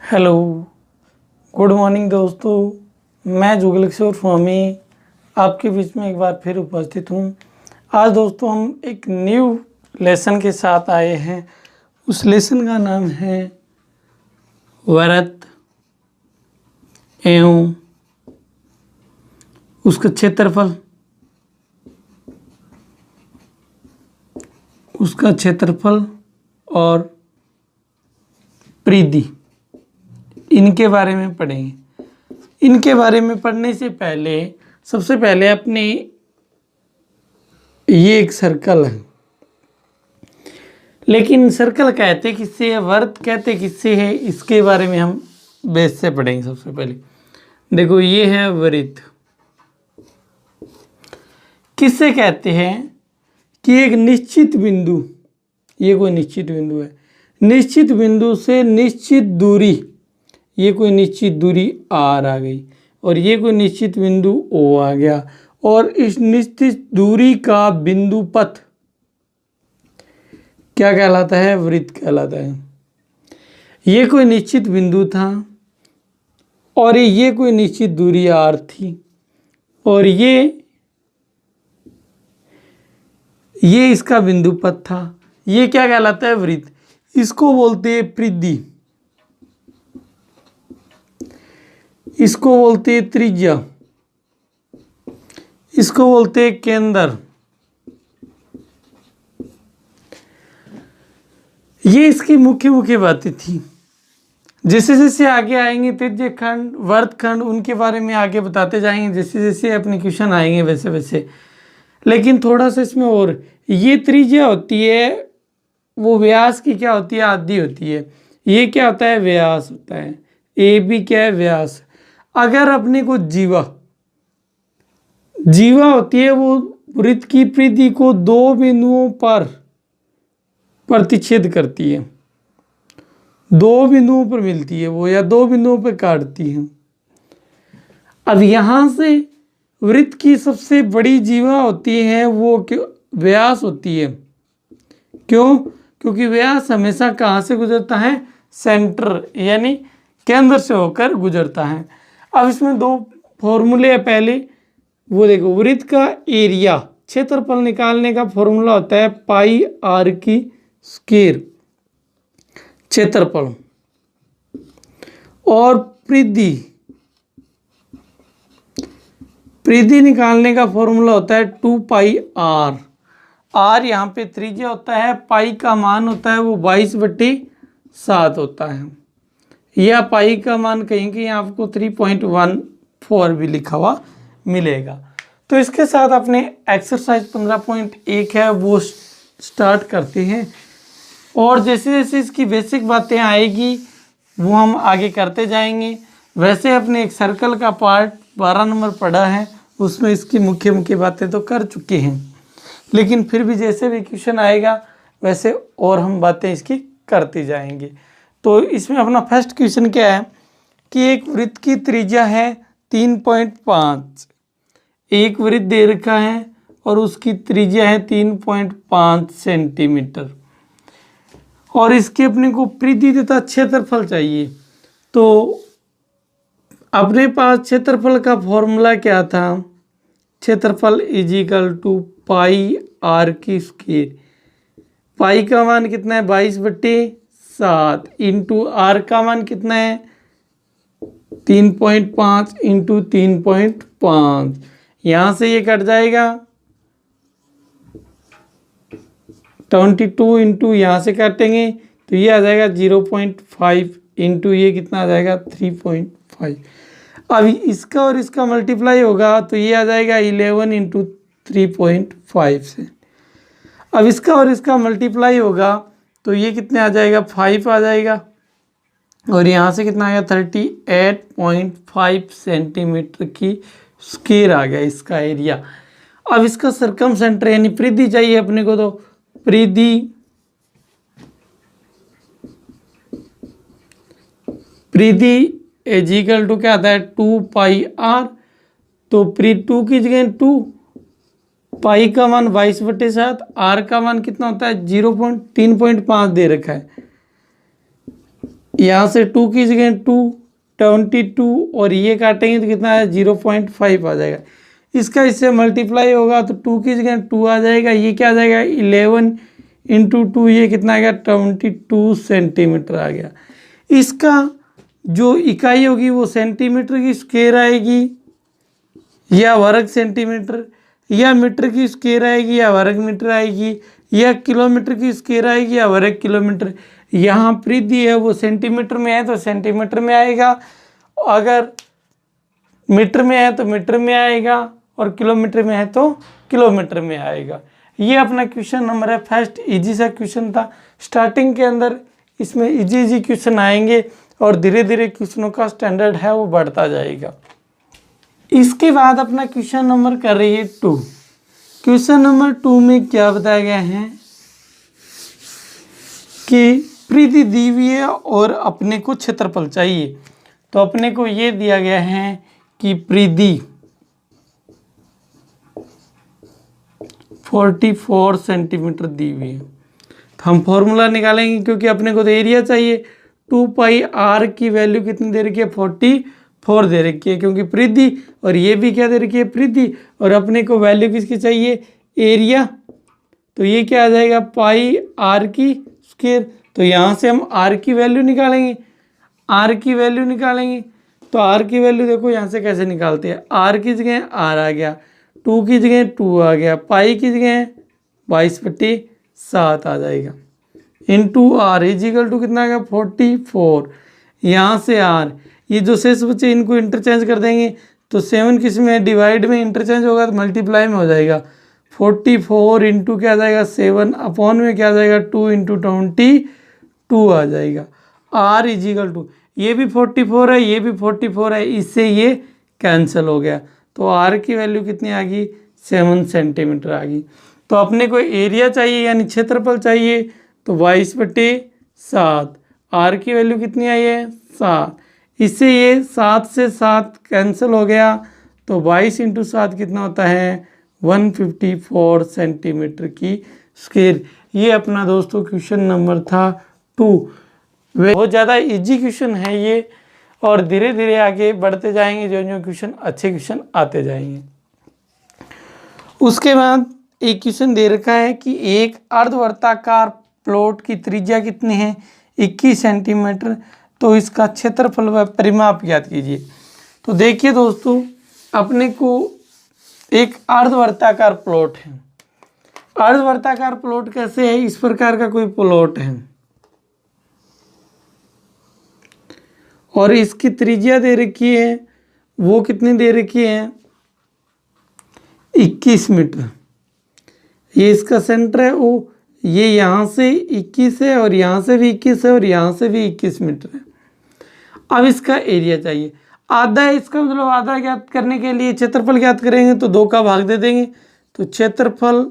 Hello, good morning दोस्तों। मैं जुगल किशोर स्वामी आपके बीच में एक बार फिर उपस्थित हूँ। आज दोस्तों हम एक न्यू लेसन के साथ आए हैं। उस लेसन का नाम है व्रत एवं उसका क्षेत्रफल और परिधि, इनके बारे में पढ़ेंगे। इनके बारे में पढ़ने से पहले सबसे पहले अपने ये एक सर्कल है, लेकिन सर्कल कहते किससे है, वर्त कहते किससे है, इसके बारे में हम बेस से पढ़ेंगे। सबसे पहले देखो, ये है वृत्त। किससे कहते हैं कि एक निश्चित बिंदु, ये कोई निश्चित बिंदु है, निश्चित बिंदु से निश्चित दूरी, ये कोई निश्चित दूरी आर आ गई और ये कोई निश्चित बिंदु ओ आ गया, और इस निश्चित दूरी का बिंदु पथ क्या कहलाता है, वृत्त कहलाता है। ये कोई निश्चित बिंदु था और ये कोई निश्चित दूरी आर थी, और ये इसका बिंदु पथ था। ये क्या कहलाता है, वृत्त। इसको बोलते हैं परिधि, इसको बोलते हैं त्रिज्या, इसको बोलते हैं केंद्र। ये इसकी मुख्य मुख्य बातें थी। जैसे जैसे आगे आएंगे त्रिज्य खंड, वर्तखंड, उनके बारे में आगे बताते जाएंगे। जैसे जैसे अपने क्वेश्चन आएंगे वैसे वैसे, लेकिन थोड़ा सा इसमें और, ये त्रिज्या होती है वो व्यास की क्या होती है, आधी होती है। ये क्या होता है, व्यास होता है। ए बी क्या है, व्यास। अगर अपने को जीवा होती है, वो वृत्त की परिधि को दो बिंदुओं पर प्रतिच्छेद करती है, दो बिंदुओं पर मिलती है वो, या दो बिंदुओं पर काटती है। अब यहां से वृत्त की सबसे बड़ी जीवा होती है वो व्यास होती है। क्यों? क्योंकि व्यास हमेशा कहाँ से गुजरता है, सेंटर यानी केंद्र से होकर गुजरता है। अब इसमें दो फॉर्मूले है। पहले वो देखो, वृत्त का एरिया, क्षेत्रफल निकालने का फॉर्मूला होता है पाई आर की स्क्वायर, क्षेत्रफल, और परिधि निकालने का फॉर्मूला होता है 2 पाई आर। आर यहाँ पे त्रिज्या होता है, पाई का मान होता है वो 22/7 होता है, या पाई का मान कहीं कहीं आपको 3.14 भी लिखा हुआ मिलेगा। तो इसके साथ अपने एक्सरसाइज 15.1 है वो स्टार्ट करते हैं, और जैसे जैसे इसकी बेसिक बातें आएगी वो हम आगे करते जाएंगे। वैसे अपने एक सर्कल का पार्ट 12 नंबर पढ़ा है, उसमें इसकी मुख्य मुख्य बातें तो कर चुके हैं, लेकिन फिर भी जैसे भी क्वेश्चन आएगा वैसे और हम बातें इसकी करते जाएंगे। तो इसमें अपना फर्स्ट क्वेश्चन क्या है कि एक वृत्त की त्रिज्या है 3.5, एक वृत्त दे रखा है और उसकी त्रिज्या है 3.5 सेंटीमीटर, और इसके अपने को परिधि तथा क्षेत्रफल चाहिए। तो अपने पास क्षेत्रफल का फॉर्मूला क्या था, क्षेत्रफल = पाई आर की स्क्वायर। पाई का मान कितना है, 22/7, इंटू आर का मान कितना है, 3.5 इंटू 3.5। यहाँ से ये कट जाएगा 22 इंटू, यहाँ से काटेंगे तो ये आ जाएगा 0.5 इंटू ये कितना आ जाएगा 3.5। अब इसका और इसका मल्टीप्लाई होगा तो ये आ जाएगा 11 इंटू 3.5 से। अब इसका और इसका मल्टीप्लाई होगा तो ये कितने आ जाएगा, 5 आ जाएगा, और यहाँ से कितना आएगा 38.5 सेंटीमीटर की स्क्वायर आ गया इसका एरिया। अब इसका सरकम सेंटर यानी परिधि चाहिए अपने को, तो परिधि = क्या आता है, 2 पाई आर। तो 2 की जगह 2, पाई का मान 22/7, आर का मान कितना होता है 3.5 दे रखा है, यहाँ से 2 की जगह 2, 22 और ये काटेंगे तो कितना है 0.5 आ जाएगा। इसका इससे मल्टीप्लाई होगा तो 2 की जगह 2 आ जाएगा, ये क्या आ जाएगा 11 इंटू 2, ये कितना आ गया 22 सेंटीमीटर आ गया। इसका जो इकाई होगी वो सेंटीमीटर की स्क्वायर आएगी या वर्ग सेंटीमीटर, या मीटर की स्क्वायर आएगी या वर्ग मीटर आएगी, या किलोमीटर की स्क्वायर आएगी या वर्ग किलोमीटर। यहाँ परिधि है वो सेंटीमीटर में है तो सेंटीमीटर में आएगा, अगर मीटर में है तो मीटर में आएगा, और किलोमीटर में है तो किलोमीटर में आएगा। ये अपना क्वेश्चन नंबर है फर्स्ट, इजी सा क्वेश्चन था। स्टार्टिंग के अंदर इसमें इजी क्वेश्चन आएंगे और धीरे धीरे क्वेश्चनों का स्टैंडर्ड है वो बढ़ता जाएगा। इसके बाद अपना क्वेश्चन नंबर कर रही है 2। क्वेश्चन नंबर 2 में क्या बताया गया है कि परिधि दी हुई है और अपने को क्षेत्रफल चाहिए। तो अपने को ये दिया गया है कि परिधि 44 सेंटीमीटर दी हुई है, तो हम फॉर्मूला निकालेंगे क्योंकि अपने को तो एरिया चाहिए। 2 पाई आर की वैल्यू कितनी दे रखी है 44 दे रखी है, क्योंकि परिधि और ये भी क्या दे रखी है परिधि, और अपने को वैल्यू किसकी चाहिए एरिया। तो ये क्या आ जाएगा पाई आर की स्क्वायर। तो यहाँ से हम आर की वैल्यू निकालेंगे, आर की वैल्यू निकालेंगे। तो आर की वैल्यू देखो यहाँ से कैसे निकालते हैं, आर की जगह आर आ गया, 2 की जगह 2 आ गया, पाई की जगह 22/7 आ जाएगा, इंटू आर इजिकल टू कितना आ गया 44। यहाँ से आर, ये जो शेष बचे इनको इंटरचेंज कर देंगे तो 7 किस में डिवाइड में इंटरचेंज होगा तो मल्टीप्लाई में हो जाएगा। 44 इंटू क्या आ जाएगा 7 अपॉन में क्या आ जाएगा 2 इंटू 22 आ जाएगा। आर इजिकल टू ये भी 44 है, ये भी 44 है, इससे ये कैंसिल हो गया। तो आर की वैल्यू कितनी आ गई 7 सेंटीमीटर आ गई। तो अपने को एरिया चाहिए यानी क्षेत्रफल चाहिए, तो 22/7। आर की वैल्यू कितनी आई है 7, इससे ये 7 से 7 कैंसिल हो गया, तो 22 इंटू 7 कितना होता है 154 सेंटीमीटर की स्क्वायर। ये अपना दोस्तों क्वेश्चन नंबर था 2। बहुत ज़्यादा इजी क्वेश्चन है ये, और धीरे धीरे आगे बढ़ते जाएंगे, जो जो क्वेश्चन अच्छे क्वेश्चन आते जाएंगे। उसके बाद एक क्वेश्चन दे रखा है कि एक अर्धवर्ताकार प्लॉट की त्रिज्या कितनी है 21 सेंटीमीटर, तो इसका क्षेत्रफल व परिमाप ज्ञात कीजिए। तो देखिए दोस्तों, अपने को एक अर्धवर्ताकार प्लॉट है। अर्धवर्ताकार प्लॉट कैसे है, इस प्रकार का कोई प्लॉट है और इसकी त्रिज्या दे रखी है, वो कितनी दे रखी है 21 मीटर। ये इसका सेंटर है, वो ये यहाँ से 21 है और यहाँ से भी 21 है और यहाँ से भी 21 मीटर है। अब इसका एरिया चाहिए, आधा है इसका, मतलब आधा ज्ञात करने के लिए क्षेत्रफल ज्ञात करेंगे तो 2 का भाग दे देंगे, तो क्षेत्रफल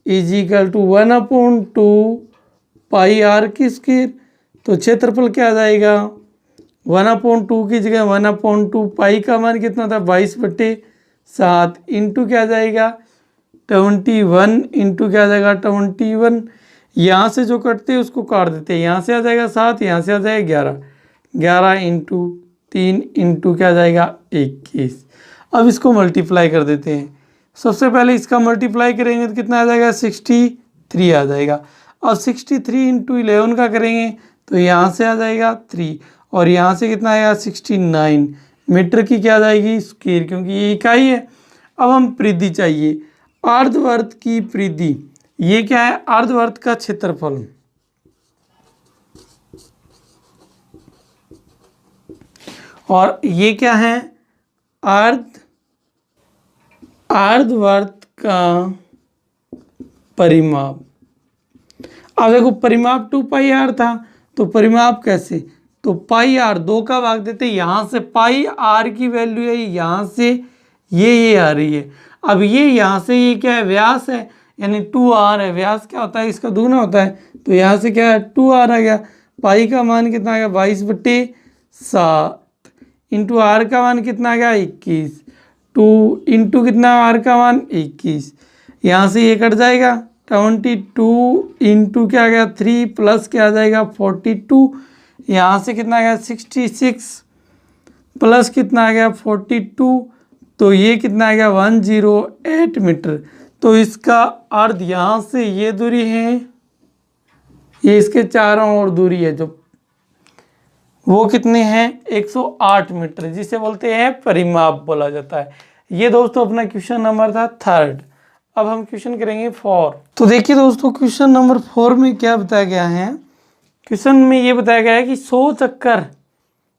इजिकल टू 1/2 पाई आर की स्क्वायर। तो क्षेत्रफल क्या आ जाएगा 1/2 की जगह 1/2 पाई का मान कितना था 22/7 इंटू क्या आ जाएगा 21 इंटू क्या आ जाएगा 21। यहाँ से जो कटते हैं उसको काट देते हैं, यहाँ से आ जाएगा 7, यहाँ से आ जाएगा 11, 11 इंटू 3 इंटू क्या आ जाएगा 21। अब इसको मल्टीप्लाई कर देते हैं। सबसे पहले इसका मल्टीप्लाई करेंगे तो कितना आ जाएगा 63 आ जाएगा। और 63 इंटू 11 का करेंगे तो यहाँ से आ जाएगा 3 और यहाँ से कितना आएगा 69 मीटर की क्या आ जाएगी स्क्वायर, क्योंकि ये इकाई है। अब हम परिधि चाहिए, अर्धवर्त की परिधि, ये क्या है अर्धवर्त का क्षेत्रफल। और ये क्या है अर्धवर्त का परिमाप। अब देखो परिमाप 2 पाई आर था, तो परिमाप कैसे, तो पाई आर 2 का भाग देते, यहाँ से पाई आर की वैल्यू है यहाँ से ये आ रही है। अब ये यहाँ से ये क्या है व्यास है, यानी 2r है, व्यास क्या होता है इसका दूना होता है, तो यहाँ से क्या है 2r आ गया। पाई का मान कितना आ गया 22/7 इंटू आर का मान कितना आ गया 21, 2 इंटू कितना आर का मान 21, यहाँ से ये कट जाएगा 22 इंटू क्या आ गया 3 प्लस क्या आ जाएगा 42, यहाँ से कितना आ गया 66 प्लस कितना आ गया 42, तो ये कितना आ गया 108 मीटर। तो इसका अर्थ यहाँ से ये दूरी है, ये इसके चारों ओर दूरी है जो वो कितने हैं 108 मीटर, जिसे बोलते हैं परिमाप बोला जाता है। ये दोस्तों अपना क्वेश्चन नंबर था 3rd। अब हम क्वेश्चन करेंगे 4। तो देखिए दोस्तों क्वेश्चन नंबर 4 में क्या बताया गया है। क्वेश्चन में ये बताया गया है कि 100 चक्कर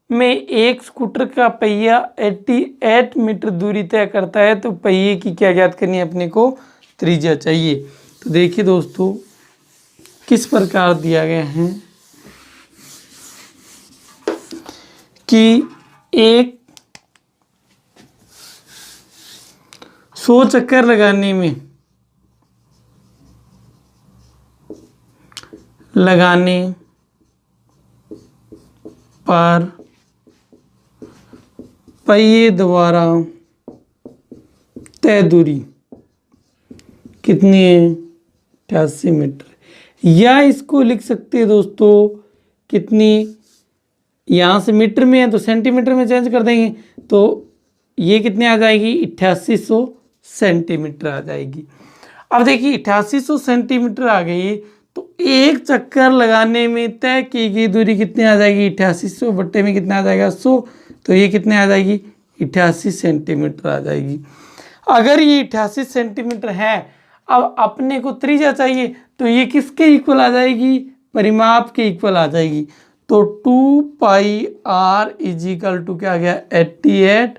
में एक स्कूटर का पहिया 88 मीटर दूरी तय करता है, तो पहिए की क्या ज्ञात करनी है अपने को, त्रिज्या चाहिए। तो देखिए दोस्तों किस प्रकार दिया गया है कि एक 100 चक्कर लगाने पर पहिए द्वारा तय दूरी कितनी है 88 मीटर। या इसको लिख सकते हैं दोस्तों कितनी, यहाँ से मीटर में है तो सेंटीमीटर में चेंज कर देंगे, तो ये कितने आ जाएगी 8800 सेंटीमीटर आ जाएगी। अब देखिए 8800 सेंटीमीटर आ गई, तो एक चक्कर लगाने में तय की गई दूरी कितनी आ जाएगी 8800 बट्टे में कितना आ जाएगा 100, तो ये कितने आ जाएगी 88 सेंटीमीटर आ जाएगी। अगर ये 88 सेंटीमीटर है, अब अपने को त्रिज्या चाहिए, तो ये किसके इक्वल आ जाएगी, परिमाप के इक्वल आ जाएगी। तो 2 पाई आर इजिकल टू क्या आ गया 88।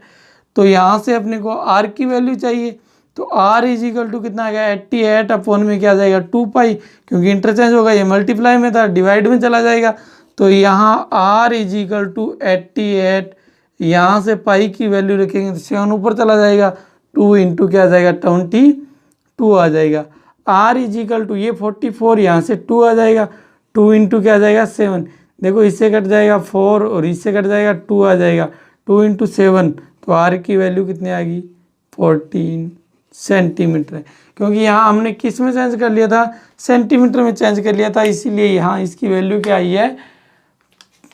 तो यहाँ से अपने को आर की वैल्यू चाहिए, तो आर इजिकल टू कितना आ गया 88 अपॉन में क्या आ जाएगा 2 पाई, क्योंकि इंटरचेंज होगा, ये मल्टीप्लाई में था डिवाइड में चला जाएगा। तो यहाँ आर इजिकल टू 88, यहाँ से पाई की वैल्यू रखेंगे तो 7 ऊपर चला जाएगा, 2 इंटू क्या आ जाएगा 22 आ जाएगा। आर इजिकल टू ये 44, यहाँ से 2 आ जाएगा, 2 इंटू क्या आ जाएगा 7, देखो इससे कट जाएगा 4 और इससे कट जाएगा 2 आ जाएगा, 2 इंटू 7, तो आर की वैल्यू कितनी आ गई 14 सेंटीमीटर है। क्योंकि यहाँ हमने किस में चेंज कर लिया था, सेंटीमीटर में चेंज कर लिया था, इसीलिए यहाँ इसकी वैल्यू क्या आई है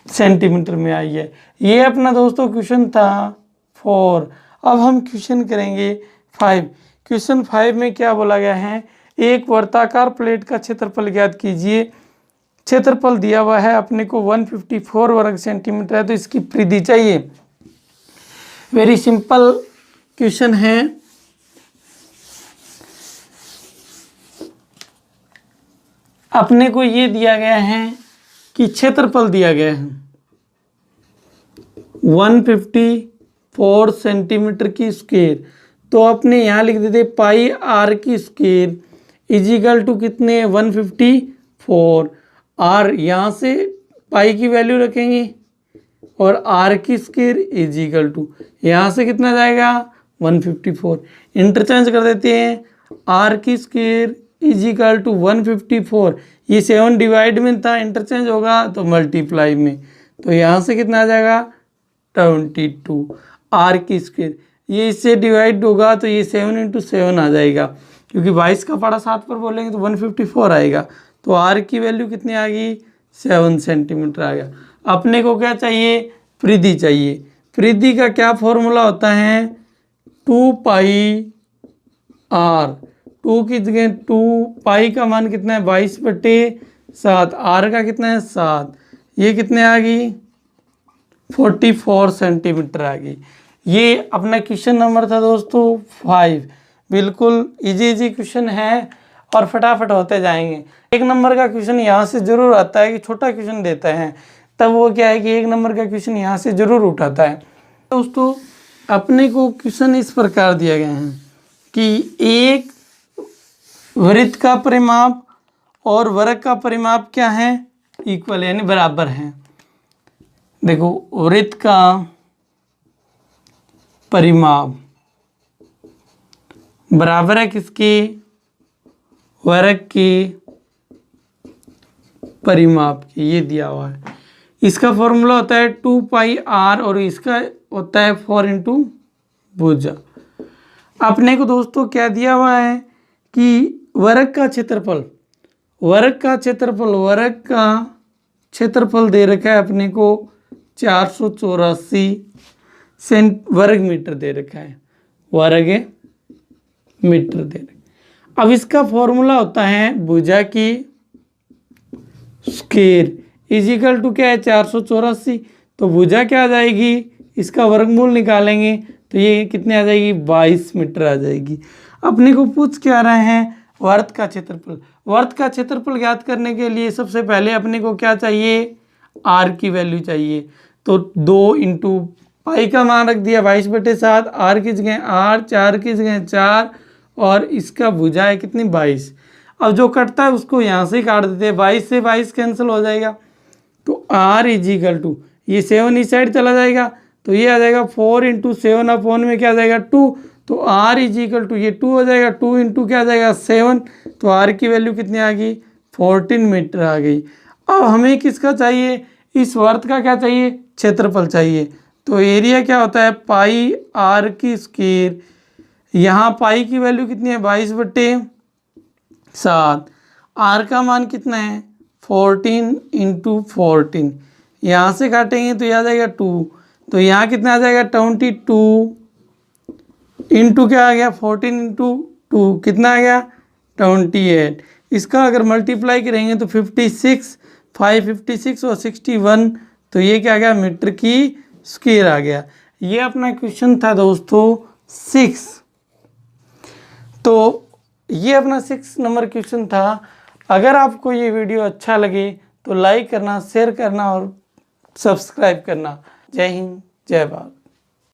सेंटीमीटर में आई है। ये अपना दोस्तों क्वेश्चन था 4। अब हम क्वेश्चन करेंगे 5। क्वेश्चन 5 में क्या बोला गया है, एक वर्ताकार प्लेट का क्षेत्रफल ज्ञात कीजिए। क्षेत्रफल दिया हुआ है अपने को 154 वर्ग सेंटीमीटर है, तो इसकी परिधि चाहिए। वेरी सिंपल क्वेश्चन है। अपने को ये दिया गया है कि क्षेत्रफल दिया गया है 154 सेंटीमीटर की स्क्वायर, तो अपने यहाँ लिख देते पाई आर की स्क्वायर इजिकल टू कितने 154। आर यहाँ से पाई की वैल्यू रखेंगे और आर की स्क्वायर इजिकल टू यहाँ से कितना जाएगा 154, इंटरचेंज कर देते हैं। आर की स्क्वायर इजिकल टू 154, ये 7 डिवाइड में था, इंटरचेंज होगा तो मल्टीप्लाई में, तो यहाँ से कितना आ जाएगा 22 आर की स्क्वायर, ये इससे डिवाइड होगा तो ये 7 इंटू 7 आ जाएगा, क्योंकि 22 का पारा 7 पर बोलेंगे तो 154 आएगा। तो आर की वैल्यू कितनी आ गई 7 सेंटीमीटर आ गया। अपने को क्या चाहिए, परिधि चाहिए। परिधि का क्या फॉर्मूला होता है 2 पाई आर, 2 की जगह 2 पाई का मान कितना है 22/7, आर का कितना है 7, ये कितने आ गई 44 सेंटीमीटर आ गई। ये अपना क्वेश्चन नंबर था दोस्तों 5। बिल्कुल इजी क्वेश्चन है और फटाफट होते जाएंगे। 1 नंबर का क्वेश्चन यहाँ से जरूर आता है कि छोटा क्वेश्चन देता है, तब वो क्या है कि 1 नंबर का क्वेश्चन यहाँ से जरूर उठाता है। दोस्तों अपने को क्वेश्चन इस प्रकार दिया गया है कि एक वृत्त का परिमाप और वर्ग का परिमाप क्या है इक्वल यानी बराबर हैं। देखो वृत्त का परिमाप बराबर है किसके, वर्ग के परिमाप के, ये दिया हुआ है। इसका फॉर्मूला होता है 2 पाई आर और इसका होता है 4 इंटू भुजा। अपने को दोस्तों क्या दिया हुआ है कि वर्ग का क्षेत्रफल क्षेत्रफल दे रखा है अपने को 484 वर्ग मीटर दे रखा है, वर्ग मीटर दे रखा। अब इसका फॉर्मूला होता है भुजा की स्क्वायर इजिकल टू क्या है 484, तो भुजा क्या आ जाएगी, इसका वर्गमूल निकालेंगे तो ये कितने आ जाएगी 22 मीटर आ जाएगी। अपने को पूछ क्या रहे हैं वर्त का क्षेत्रफल। वर्त का क्षेत्रफल ज्ञात करने के लिए सबसे पहले अपने को क्या चाहिए, आर की वैल्यू चाहिए। तो 2 इंटू पाई का मान रख दिया 22/7, आर की जगह आर, 4 की जगह 4 और इसका भुजा है कितनी 22। अब जो कटता है उसको यहाँ से काट देते हैं, 22 से 22 कैंसिल हो जाएगा। तो आर इजिकल टू ये 7 इस साइड चला जाएगा तो ये आ जाएगा 4 इंटू 7 अपॉन में क्या आ जाएगा 2, तो आर इजिकल टू ये 2 हो जाएगा, 2 इंटू क्या आ जाएगा 7, तो आर की वैल्यू कितनी आ गई 14 मीटर आ गई। अब हमें किसका चाहिए, इस वर्त का क्या चाहिए, क्षेत्रफल चाहिए। तो एरिया क्या होता है पाई आर की स्क्वायर, यहाँ पाई की वैल्यू कितनी है 22/7, आर का मान कितना है 14 इंटू 14, यहाँ से काटेंगे तो यह आ जाएगा 2, तो यहाँ कितना आ जाएगा 22 इंटू क्या आ गया 14 इंटू 2 कितना आ गया 28। इसका अगर मल्टीप्लाई करेंगे तो 56, 556 और 61, तो ये क्या आ गया मीटर की स्क्वायर आ गया। ये अपना क्वेश्चन था दोस्तों 6। तो ये अपना 6 नंबर क्वेश्चन था। अगर आपको ये वीडियो अच्छा लगे तो लाइक करना, शेयर करना और सब्सक्राइब करना। जय हिंद, जय भारत।